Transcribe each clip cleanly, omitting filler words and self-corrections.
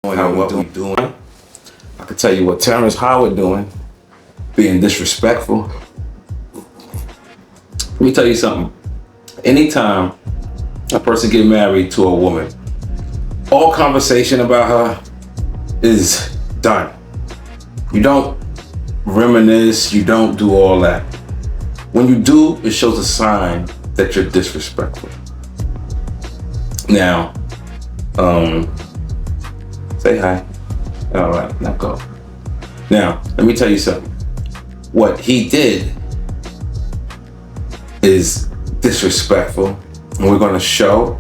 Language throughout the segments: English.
what we doing. I can tell you what Terrence Howard doing, being disrespectful. Let me tell you something. Anytime a person get married to a woman, all conversation about her is done. You don't reminisce, you don't do all that. When you do, it shows a sign that you're disrespectful. Now, say hi. All right, now go. Now, let me tell you something. What he did is disrespectful, and we're gonna show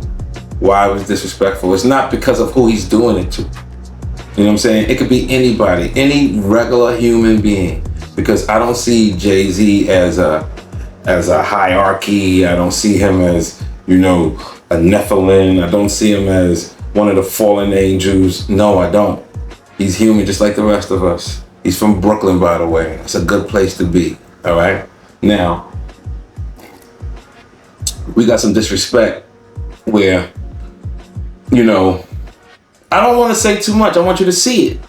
why it was disrespectful. It's not because of who he's doing it to. You know what I'm saying? It could be anybody, any regular human being, because I don't see Jay-Z as a hierarchy. I don't see him as, you know, a Nephilim. I don't see him as one of the fallen angels. No, I don't. He's human just like the rest of us. He's from Brooklyn, by the way. It's a good place to be, all right? Now, we got some disrespect where, you know, I don't want to say too much. I want you to see it.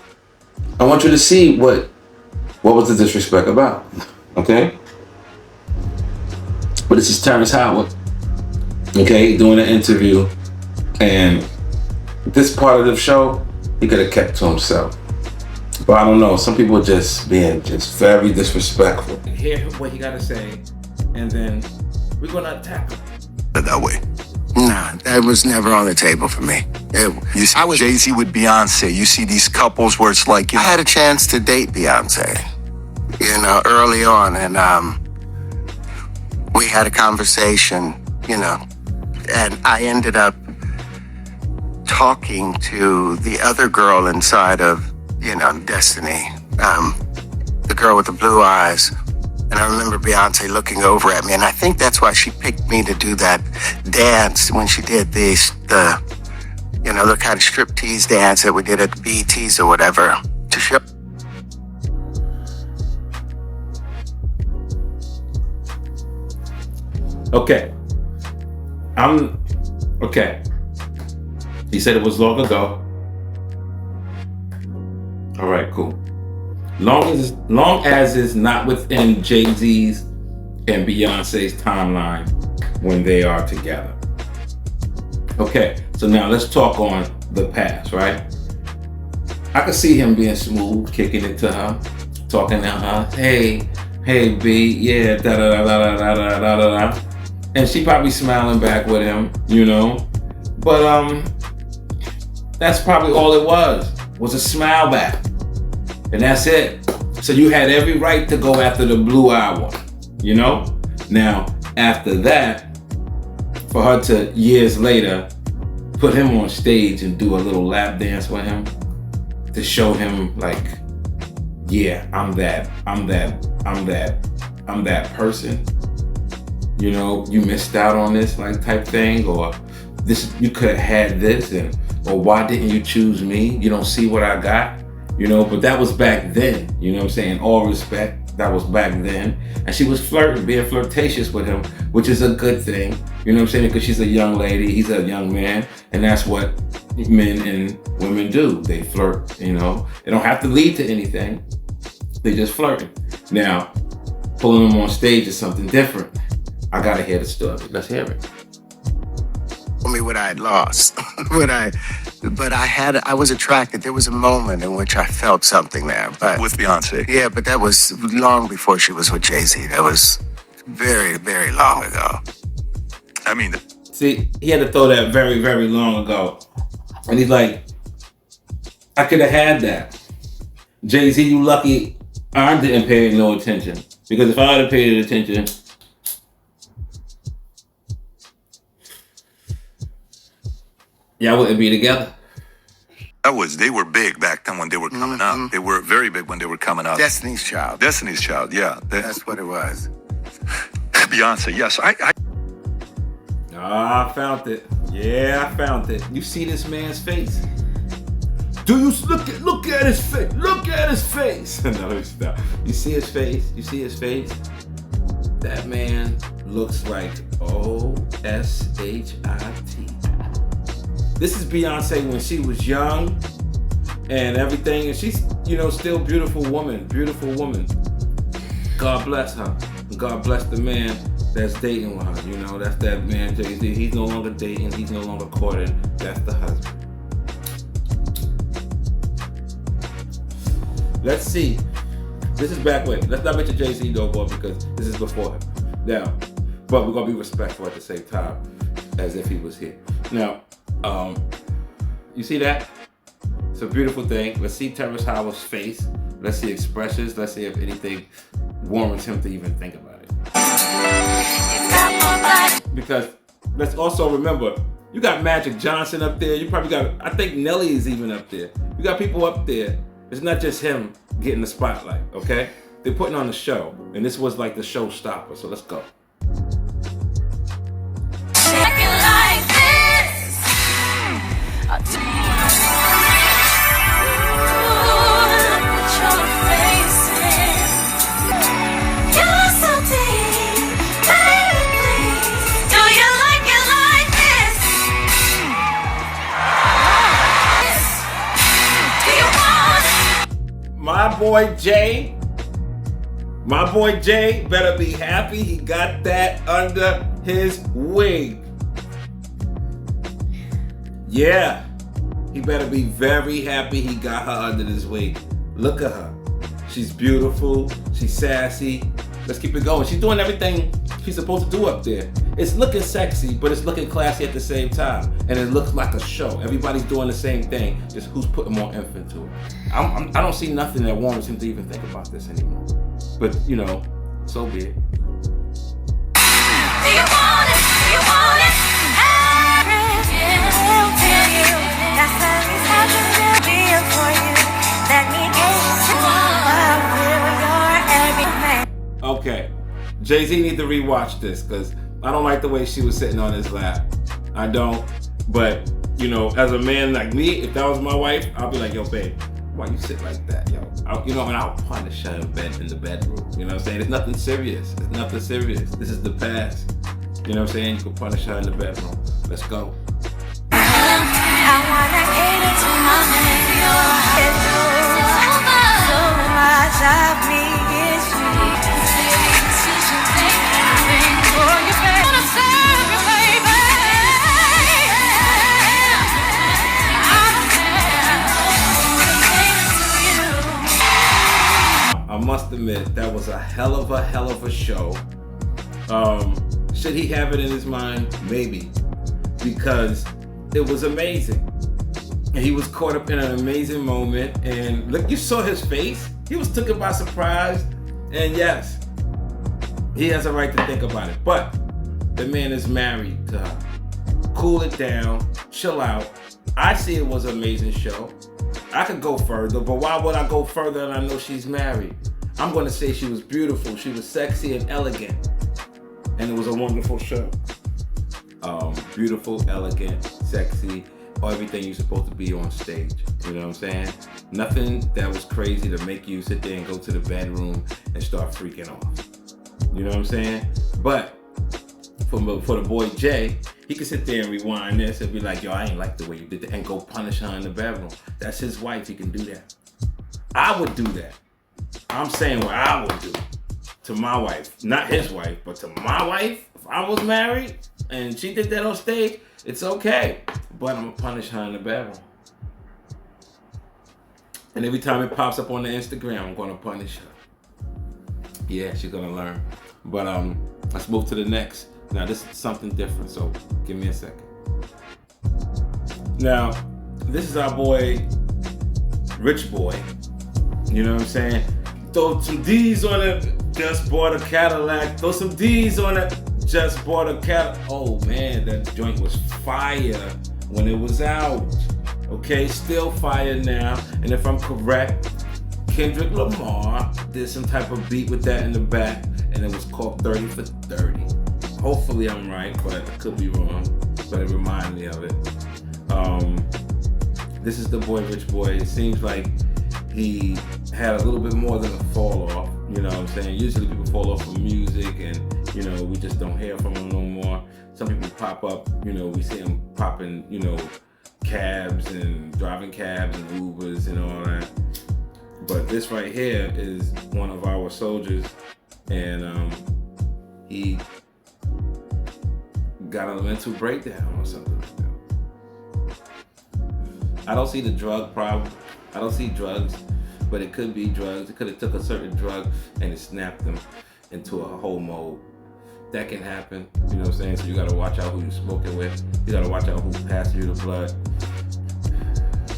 I want you to see what was the disrespect about, okay? But this is Terrence Howard, okay, doing an interview, and this part of the show, he could have kept to himself. But I don't know, some people just being just very disrespectful. Hear what he got to say, and then we're gonna attack him. That way. Nah, that was never on the table for me. I was Jay-Z with Beyonce. You see these couples where it's like, I had a chance to date Beyonce, you know, early on, and we had a conversation, you know, and I ended up talking to the other girl inside of, you know, Destiny, the girl with the blue eyes. And I remember Beyonce looking over at me, and I think that's why she picked me to do that dance when she did the you know, the kind of striptease dance that we did at the BETs or whatever to show. Okay. Okay. He said it was long ago. All right, cool. Long as it's not within Jay-Z's and Beyonce's timeline when they are together. Okay, so now let's talk on the past, right? I could see him being smooth, kicking it to her, talking to her, hey B, yeah, da da da da da da da da da. And she probably smiling back with him, you know? But that's probably all it was a smile back. And that's it. So you had every right to go after the blue eye one, you know? Now, after that, for her to years later put him on stage and do a little lap dance with him to show him like, yeah, I'm that person. You know, you missed out on this like type thing, or this, you could have had this, or why didn't you choose me? You don't see what I got, you know, but that was back then, you know what I'm saying? All respect, that was back then. And she was flirting, being flirtatious with him, which is a good thing, you know what I'm saying? Because she's a young lady, he's a young man, and that's what men and women do. They flirt, you know? They don't have to lead to anything, they just flirting. Now, pulling them on stage is something different. I gotta hear the story. Let's hear it. Told me what I had lost, but I was attracted. There was a moment in which I felt something there, but with Beyonce. Yeah, but that was long before she was with Jay-Z. That was very, very long ago. I mean, see, he had to throw that very, very long ago, and he's like, I could have had that. Jay-Z, you lucky I didn't pay no attention, because if I had paid attention, y'all wouldn't be together. They were big back then when they were coming up. They were very big when they were coming up. Destiny's Child. Destiny's Child, yeah. That's what it was. Beyonce, yes. I found it. Yeah, I found it. You see this man's face? Do you look at his face? Look at his face. No, let me stop. You see his face? You see his face? That man looks like O-S-H-I-T. This is Beyonce when she was young, and everything, and she's, you know, still beautiful woman. God bless her. God bless the man that's dating with her. You know, that's that man Jay-Z. He's no longer dating. He's no longer courting. That's the husband. Let's see. This is back when. Let's not mention Jay-Z no more because this is before him. Now, but we're gonna be respectful at the same time as if he was here. Now, you see that? It's a beautiful thing. Let's see Terrence Howard's face. Let's see expressions. Let's see if anything warrants him to even think about it. Because let's also remember, you got Magic Johnson up there. You probably got, I think Nelly is even up there. You got people up there. It's not just him getting the spotlight, okay? They're putting on the show. And this was like the showstopper. So let's go. My boy Jay better be happy he got that under his wing. Yeah, he better be very happy he got her under his wing. Look at her. She's beautiful, she's sassy. Let's keep it going. She's doing everything she's supposed to do up there. It's looking sexy, but it's looking classy at the same time. And it looks like a show. Everybody's doing the same thing, just who's putting more effort into it. I don't see nothing that warrants him to even think about this anymore. But, you know, so be it. Do you want it? Do you want it? I'll tell you. That's the reason I can be for you. Let me get to your everything. Okay, Jay-Z need to rewatch this because I don't like the way she was sitting on his lap. I don't. But, you know, as a man like me, if that was my wife, I'll be like, yo, babe, why you sit like that, yo? You know, and I'll punish her in the bedroom. You know what I'm saying? It's nothing serious. It's nothing serious. This is the past. You know what I'm saying? You can punish her in the bedroom. Let's go. I wanna cater to my man. So much of me is sweet. I must admit, that was a hell of a show. Should he have it in his mind? Maybe. Because it was amazing. And he was caught up in an amazing moment. And look, you saw his face. He was taken by surprise. And yes, he has a right to think about it. But the man is married to her. Cool it down. Chill out. I see it was an amazing show. I could go further, but why would I go further and I know she's married? I'm going to say she was beautiful. She was sexy and elegant. And it was a wonderful show. Beautiful, elegant, sexy, everything you're supposed to be on stage. You know what I'm saying? Nothing that was crazy to make you sit there and go to the bedroom and start freaking off. You know what I'm saying? But for the boy Jay, he could sit there and rewind this and be like, yo, I ain't like the way you did that, and go punish her in the bedroom. That's his wife. He can do that. I would do that. I'm saying what I would do to my wife. Not his wife, but to my wife. If I was married and she did that on stage, it's okay. But I'm going to punish her in the bedroom. And every time it pops up on the Instagram, I'm going to punish her. Yeah, she's going to learn. But let's move to the next. Now, this is something different, so give me a second. Now, this is our boy, Rich Boy. You know what I'm saying? Throw some D's on it, just bought a Cadillac. Throw some D's on it, just bought a Cadillac. Oh man, that joint was fire when it was out. Okay, still fire now. And if I'm correct, Kendrick Lamar did some type of beat with that in the back, and it was called 30 for 30. Hopefully I'm right, but I could be wrong. But it reminded me of it. This is the boy, Rich Boy. It seems like he had a little bit more than a fall off. You know what I'm saying? Usually people fall off from music and, you know, we just don't hear from him no more. Some people pop up, you know, we see him popping, you know, cabs and driving cabs and Ubers and all that. But this right here is one of our soldiers, and he got a mental breakdown or something like that. I don't see the drug problem. I don't see drugs, but it could be drugs. It could have took a certain drug and it snapped them into a whole mode. That can happen, you know what I'm saying? So you gotta watch out who you're smoking with. You gotta watch out who's passing you the blood.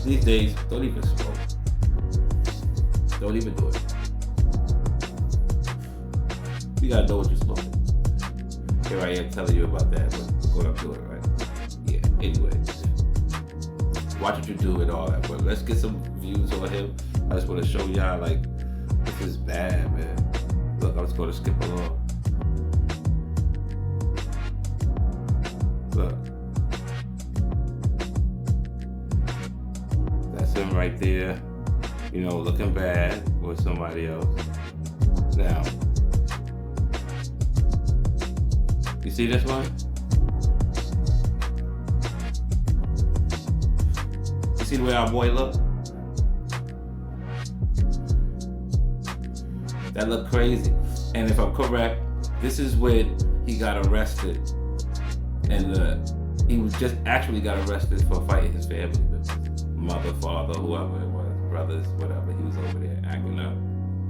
These days, don't even smoke. Don't even do it. You gotta know what you're smoking. Here I am telling you about that, but we're gonna do it, right? Yeah, anyway. Watch what you do and all that, but let's get some views on him. I just wanna show y'all, like, this is bad, man. Look, I'm just gonna skip along. Look. That's him right there, you know, looking bad with somebody else. Now, you see this one? You see the way our boy look? That look crazy. And if I'm correct, this is when he got arrested. And he was just actually got arrested for fighting his family, mother, father, whoever it was, brothers, whatever. He was over there acting up,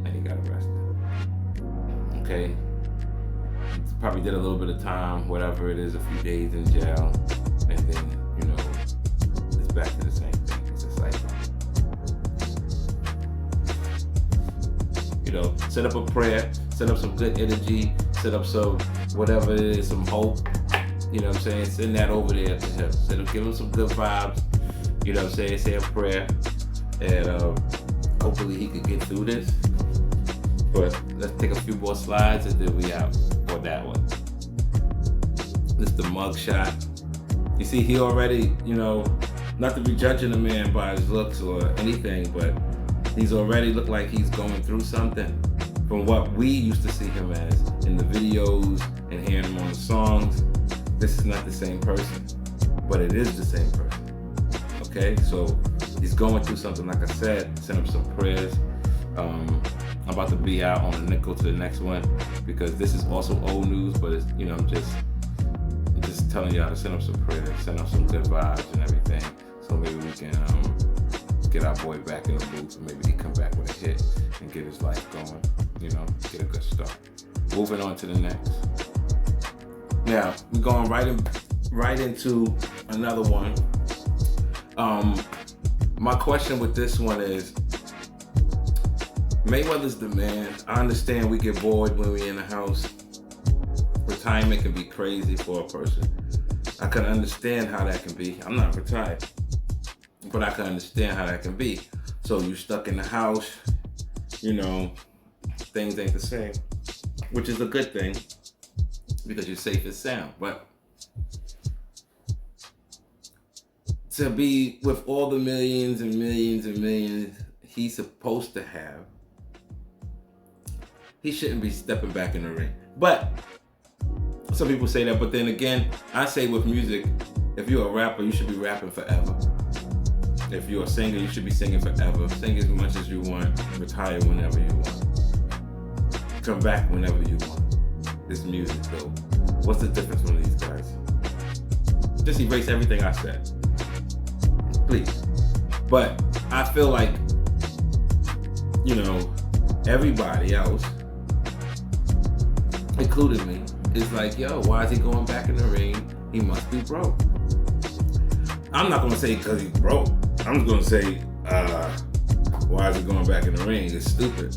and he got arrested. Okay, he probably did a little bit of time, whatever it is, a few days in jail, and then it's back to the same thing. It's just like, set up a prayer, set up some good energy, set up some whatever it is, some hope. You know what I'm saying? Send that over there to him. Give him some good vibes. You know what I'm saying? Say a prayer. And hopefully he could get through this. But let's take a few more slides and then we out on that one. This is the mug shot. You see, he already, not to be judging a man by his looks or anything, but he's already looked like he's going through something from what we used to see him as in the videos and hearing him on the songs. This is not the same person, but it is the same person. Okay, so he's going through something. Like I said, send him some prayers. I'm about to be out on a nickel to the next one because this is also old news, but it's, I'm just telling y'all to send him some prayers, send him some good vibes and everything, so maybe we can get our boy back in the booth and maybe he come back with a hit and get his life going. Get a good start. Moving on to the next. Now, we're going right into another one. My question with this one is, Mayweather's the man. I understand we get bored when we're in the house. Retirement can be crazy for a person. I can understand how that can be. I'm not retired, but I can understand how that can be. So you're stuck in the house, things ain't the same, which is a good thing, because you're safe and sound. But to be with all the millions and millions and millions he's supposed to have, he shouldn't be stepping back in the ring. But some people say that, but then again, I say with music, if you're a rapper, you should be rapping forever. If you're a singer, you should be singing forever. Sing as much as you want, retire whenever you want. Come back whenever you want. This music though, what's the difference from these guys? Just erase everything I said, please. But I feel like, everybody else, including me, is like, yo, why is he going back in the ring? He must be broke. I'm not gonna say because he's broke. I'm just gonna say, why is he going back in the ring? It's stupid.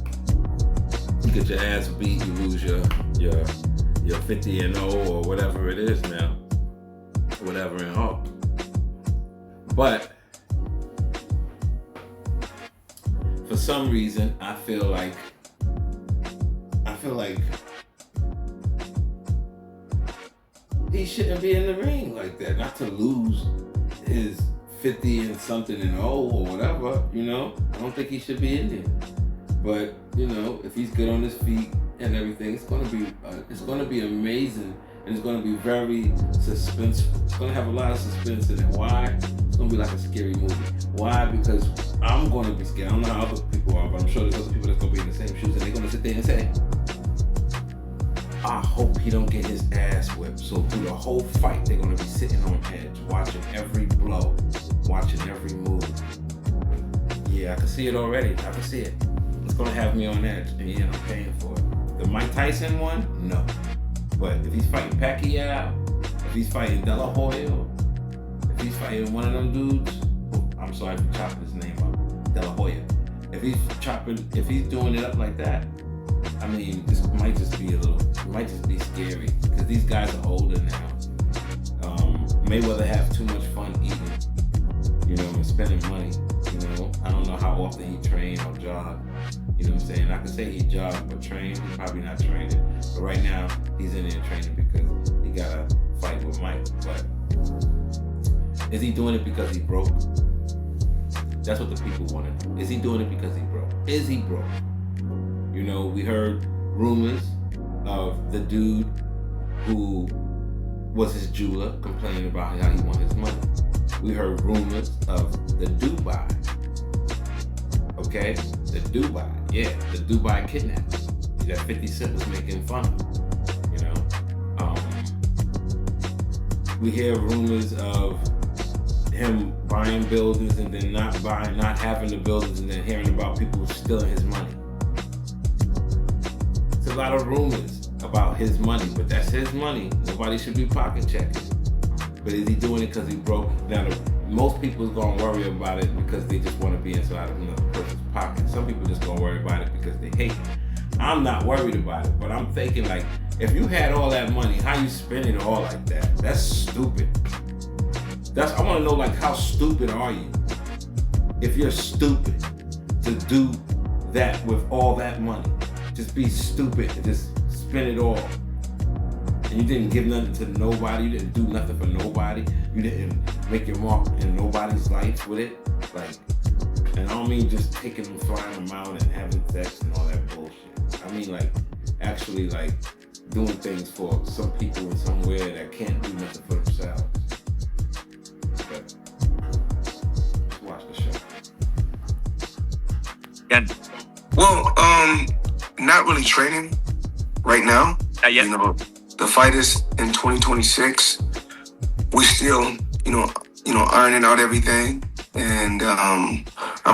You get your ass beat, you lose your 50-0 or whatever it is now, whatever in all. But for some reason, I feel like he shouldn't be in the ring like that. Not to lose his 50 and something and or whatever, I don't think he should be in there. But if he's good on his feet and everything, it's gonna be amazing, and it's gonna be very suspenseful. It's gonna have a lot of suspense in it. Why? It's gonna be like a scary movie. Why? Because I'm gonna be scared. I don't know how other people are, but I'm sure there's other people that's gonna be in the same shoes, and they're gonna sit there and say, I hope he don't get his ass whipped. So through the whole fight, they're gonna be sitting on edge, watching every blow, watching every move. Yeah, I can see it already. I can see it. It's gonna have me on edge, and yeah, I'm paying for it. The Mike Tyson one, no. But if he's fighting Pacquiao, if he's fighting De La Hoya, if he's fighting one of them dudes, I'm sorry for chopping his name up, De La Hoya. If he's doing it up like that, I mean, this might just be scary because these guys are older now. Mayweather have too much fun eating, you know, and spending money. You know, I don't know how often he train or jog. You know what I'm saying? I can say he jogged, but train, he's probably not training. But right now, he's in there training because he got a fight with Mike. But is he doing it because he broke? That's what the people want to know. Is he doing it because he broke? Is he broke? You know, we heard rumors of the dude who was his jeweler complaining about how he won his money. We heard rumors of the Dubai. Okay? The Dubai. Yeah, the Dubai kidnapping that 50 Cent was making fun of. You know? We hear rumors of him buying buildings and then not having the buildings, and then hearing about people stealing his money. It's a lot of rumors about his money, but that's his money. Nobody should be pocket checking. But is he doing it because he broke? Now, most people is gonna worry about it because they just want to be inside of another person's pocket. Some people just gonna worry about it because they hate it. I'm not worried about it, but I'm thinking like, if you had all that money, how you spend it all like that? That's stupid. I want to know, like, how stupid are you? If you're stupid to do that with all that money, just be stupid and just spend it all. And you didn't give nothing to nobody. You didn't do nothing for nobody. You didn't make your mark in nobody's life with it. Like, and I don't mean just taking them, flying them out and having sex and all that bullshit. I mean, like, actually, like, doing things for some people in somewhere that can't do nothing for themselves. But let's watch the show. Yeah. Well, not really training right now. Not yet. You know, the fight is in 2026. We still, you know, ironing out everything, and I'm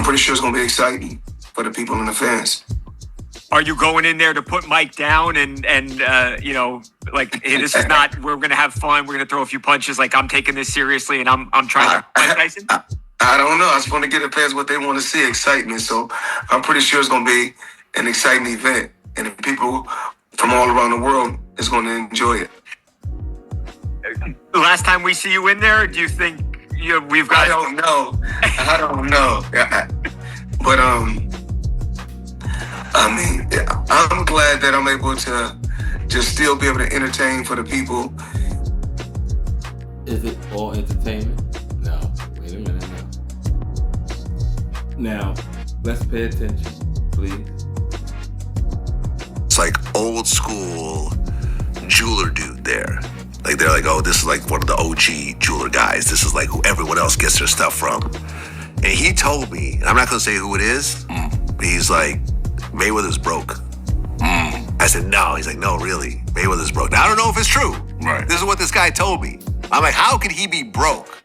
pretty sure it's gonna be exciting for the people and the fans. Are you going in there to put Mike down and you know, like, hey, this is not, we're gonna have fun, we're gonna throw a few punches, like, I'm taking this seriously and I'm trying to Mike Tyson? I don't know. I just want to get the fans what they want to see, excitement. So I'm pretty sure it's gonna be an exciting event, and the people from all around the world is going to enjoy it. The last time we see you in there, do you think we've got? I don't know. But I mean, I'm glad that I'm able to just still be able to entertain for the people. Is it all entertainment? No. Wait a minute now. Now, let's pay attention, please. It's like old school jeweler dude there. Like, they're like, oh, this is like one of the OG jeweler guys. This is like who everyone else gets their stuff from. And he told me, and I'm not gonna say who it is, but he's like, Mayweather's broke. I said, no. He's like, no, really, Mayweather's broke. Now, I don't know if it's true. Right. This is what this guy told me. I'm like, how could he be broke?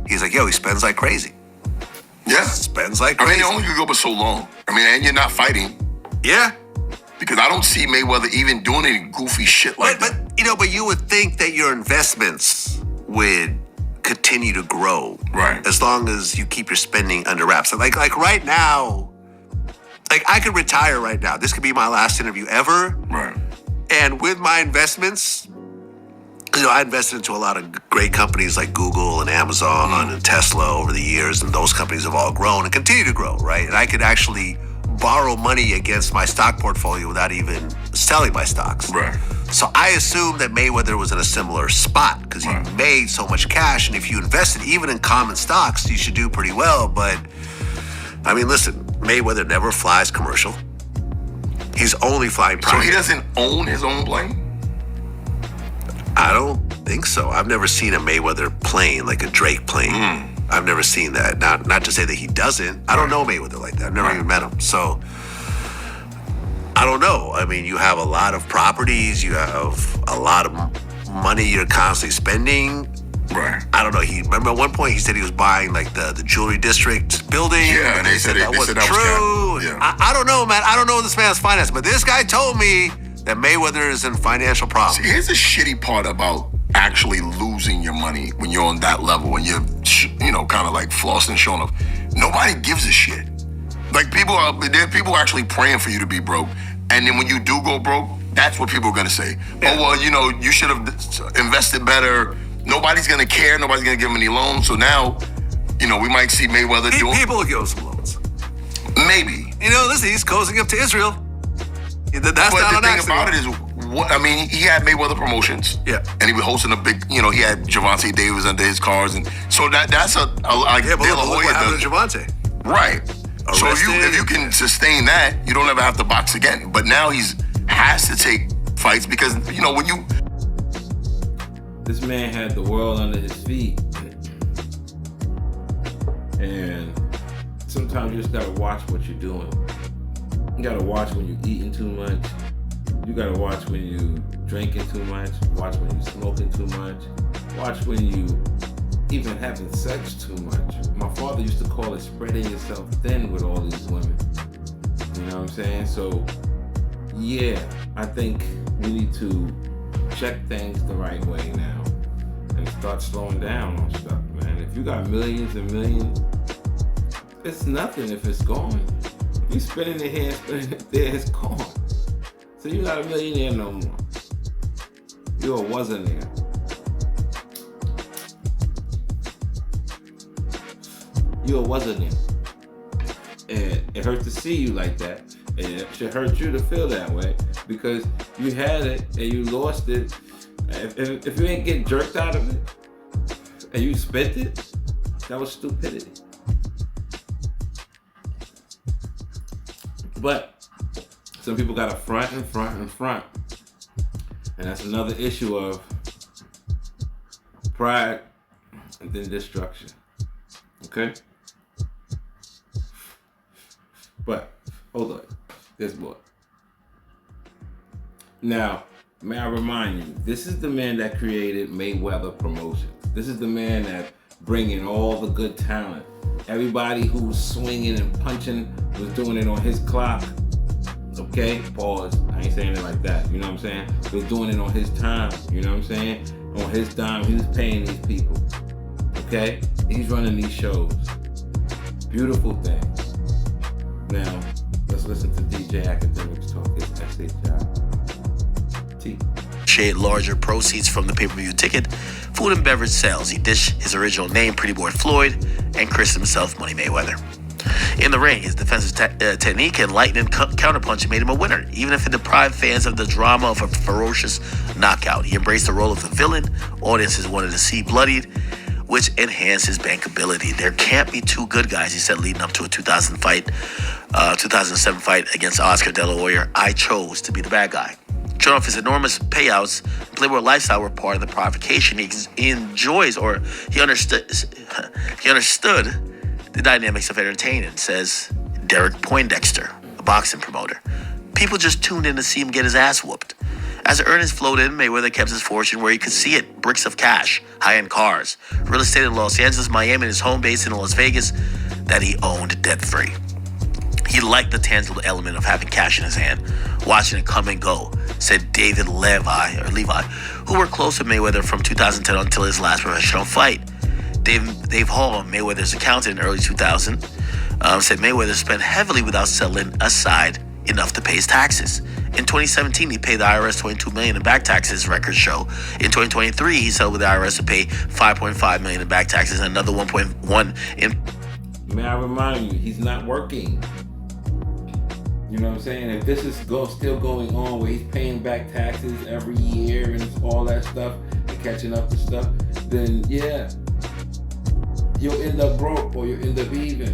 He's like, yo, he spends like crazy. Yeah. Spends like I mean, crazy. you only could go but so long. I mean, and you're not fighting. Yeah. Because I don't see Mayweather even doing any goofy shit like that. But you would think that your investments would continue to grow. Right. As long as you keep your spending under wraps. Like right now, like, I could retire right now. This could be my last interview ever. Right. And with my investments, I invested into a lot of great companies like Google and Amazon and Tesla over the years, and those companies have all grown and continue to grow, right? And I could actually borrow money against my stock portfolio without even selling my stocks. Right. So I assumed that Mayweather was in a similar spot because he made so much cash, and if you invested even in common stocks, you should do pretty well. But I mean, listen, Mayweather never flies commercial. He's only flying private. So he doesn't own his own plane? I don't think so. I've never seen a Mayweather plane, like a Drake plane. I've never seen that. Not to say that he doesn't. I don't know Mayweather like that. I've never even met him. So I don't know. I mean, you have a lot of properties. You have a lot of money you're constantly spending. Right. I don't know. Remember at one point he said he was buying like the jewelry district building. Yeah, and they said that wasn't true. Yeah. I don't know, man. I don't know this man's finance, but this guy told me that Mayweather is in financial problems. See, here's the shitty part about actually losing your money when you're on that level and you're, kind of like flossing, showing off. Nobody gives a shit. Like there are people actually praying for you to be broke, and then when you do go broke, that's what people are gonna say. Yeah. Oh well, you should have invested better. Nobody's gonna care. Nobody's gonna give him any loans. So now, we might see Mayweather doing. People will give him some loans. Maybe. Listen, he's cozying up to Israel. That's but not the an thing about it is, he had Mayweather Promotions. Yeah. And he was hosting a big, he had Javante Davis under his cars, and so that's a like yeah, but De La look Hoya what happened does. to Javante. Right. Arrested. So if you can sustain that, you don't ever have to box again. But now has to take fights because when you. This man had the world under his feet, and sometimes you just gotta watch what you're doing. You gotta watch when you're eating too much. You gotta watch when you drinking too much. Watch when you smoking too much. Watch when you even having sex too much. My father used to call it spreading yourself thin with all these women. You know what I'm saying? So, yeah, I think we need to check things the right way now and start slowing down on stuff, man. If you got millions and millions, it's nothing if it's gone. If you spinning it here, spinning it there, it's gone. So you're not a millionaire no more. You a wasanaire. You a wasanaire. And it hurts to see you like that. And it should hurt you to feel that way because you had it and you lost it. If you ain't get jerked out of it and you spent it, that was stupidity. But some people got to front and front and front. And that's another issue of pride and then destruction. Okay? But, hold on. There's more. Now, may I remind you, this is the man that created Mayweather Promotions. This is the man that bringing all the good talent. Everybody who was swinging and punching was doing it on his clock. Okay? Pause. I ain't saying it like that. You know what I'm saying? He was doing it on his time. You know what I'm saying? On his dime. He was paying these people. Okay? He's running these shows. Beautiful thing. Now, let's listen to DJ Academics talk his SHI. Shade larger proceeds from the pay-per-view ticket, food and beverage sales. He dished his original name, Pretty Boy Floyd, and christened himself Money Mayweather. In the ring, his defensive technique and lightning counterpunch made him a winner, even if it deprived fans of the drama of a ferocious knockout. He embraced the role of the villain audiences wanted to see bloodied, which enhanced his bankability. There can't be two good guys, he said, leading up to a 2007 fight against Oscar De La Hoya. I chose to be the bad guy. Showing off his enormous payouts, Playboy lifestyle were part of the provocation he enjoys, or he understood the dynamics of entertainment, says Derek Poindexter, a boxing promoter. People just tuned in to see him get his ass whooped. As the earnings flowed in, Mayweather kept his fortune where he could see it. Bricks of cash, high-end cars, real estate in Los Angeles, Miami, and his home base in Las Vegas that he owned debt-free. He liked the tangible element of having cash in his hand, watching it come and go, said David Levi, who were close to Mayweather from 2010 until his last professional fight. Dave Hall, Mayweather's accountant in early 2000, said Mayweather spent heavily without setting aside enough to pay his taxes. In 2017, he paid the IRS $22 million in back taxes, records show. In 2023, he settled with the IRS to pay $5.5 million in back taxes and another $1.1 in. May I remind you, he's not working. You know what I'm saying? If this is still going on where he's paying back taxes every year and all that stuff and catching up to stuff, then yeah, you'll end up broke or you'll end up even,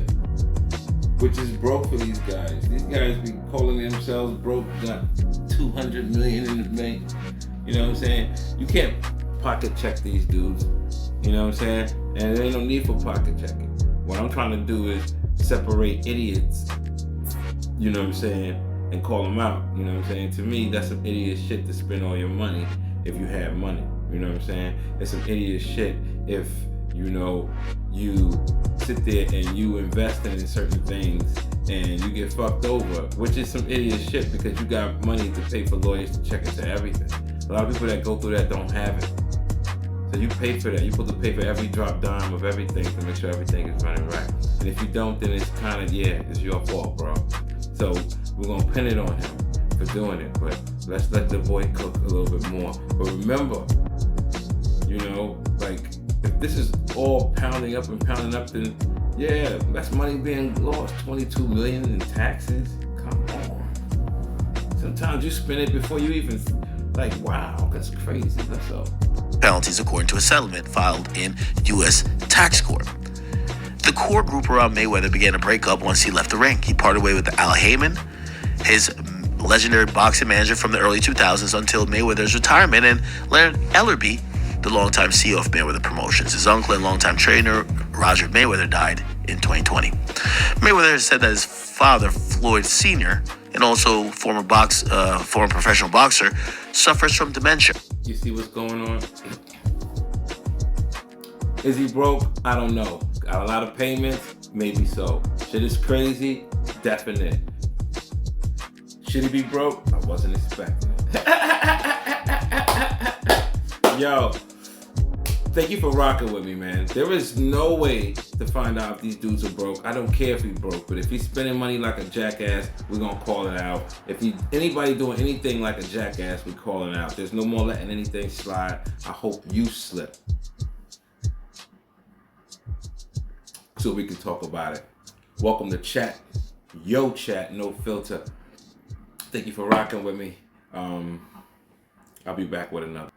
which is broke for these guys. These guys be calling themselves broke, got $200 million in the bank. You know what I'm saying? You can't pocket check these dudes. You know what I'm saying? And there ain't no need for pocket checking. What I'm trying to do is separate idiots, you know what I'm saying, and call them out. You know what I'm saying? To me, that's some idiot shit to spend all your money if you have money. You know what I'm saying? It's some idiot shit if, you know, you sit there and you invest in certain things and you get fucked over, which is some idiot shit because you got money to pay for lawyers to check into everything. A lot of people that go through that don't have it. So you pay for that. You're supposed to pay for every drop dime of everything to make sure everything is running right. And if you don't, then it's kind of, it's your fault, bro. So we're going to pin it on him for doing it. But let's let the boy cook a little bit more. But remember, you know, like, if this is all pounding up, then that's money being lost. $22 million in taxes? Come on. Sometimes you spend it before you even, like, wow, that's crazy. That's all. Penalties according to a settlement filed in U.S. tax court. The core group around Mayweather began to break up once he left the ring. He parted way with Al Heyman, his legendary boxing manager from the early 2000s until Mayweather's retirement, and Leonard Ellerbe, the longtime CEO of Mayweather Promotions. His uncle and longtime trainer, Roger Mayweather, died in 2020. Mayweather has said that his father, Floyd Sr., and also former professional boxer, suffers from dementia. You see what's going on? Is he broke? I don't know. Got a lot of payments? Maybe so. Shit is crazy? Definite. Should he be broke? I wasn't expecting it. Yo, thank you for rocking with me, man. There is no way to find out if these dudes are broke. I don't care if he's broke, but if he's spending money like a jackass, we're gonna call it out. If anybody doing anything like a jackass, we're calling it out. There's no more letting anything slide. I hope you slip, so we can talk about it. Welcome to chat, yo chat, no filter. Thank you for rocking with me. I'll be back with another.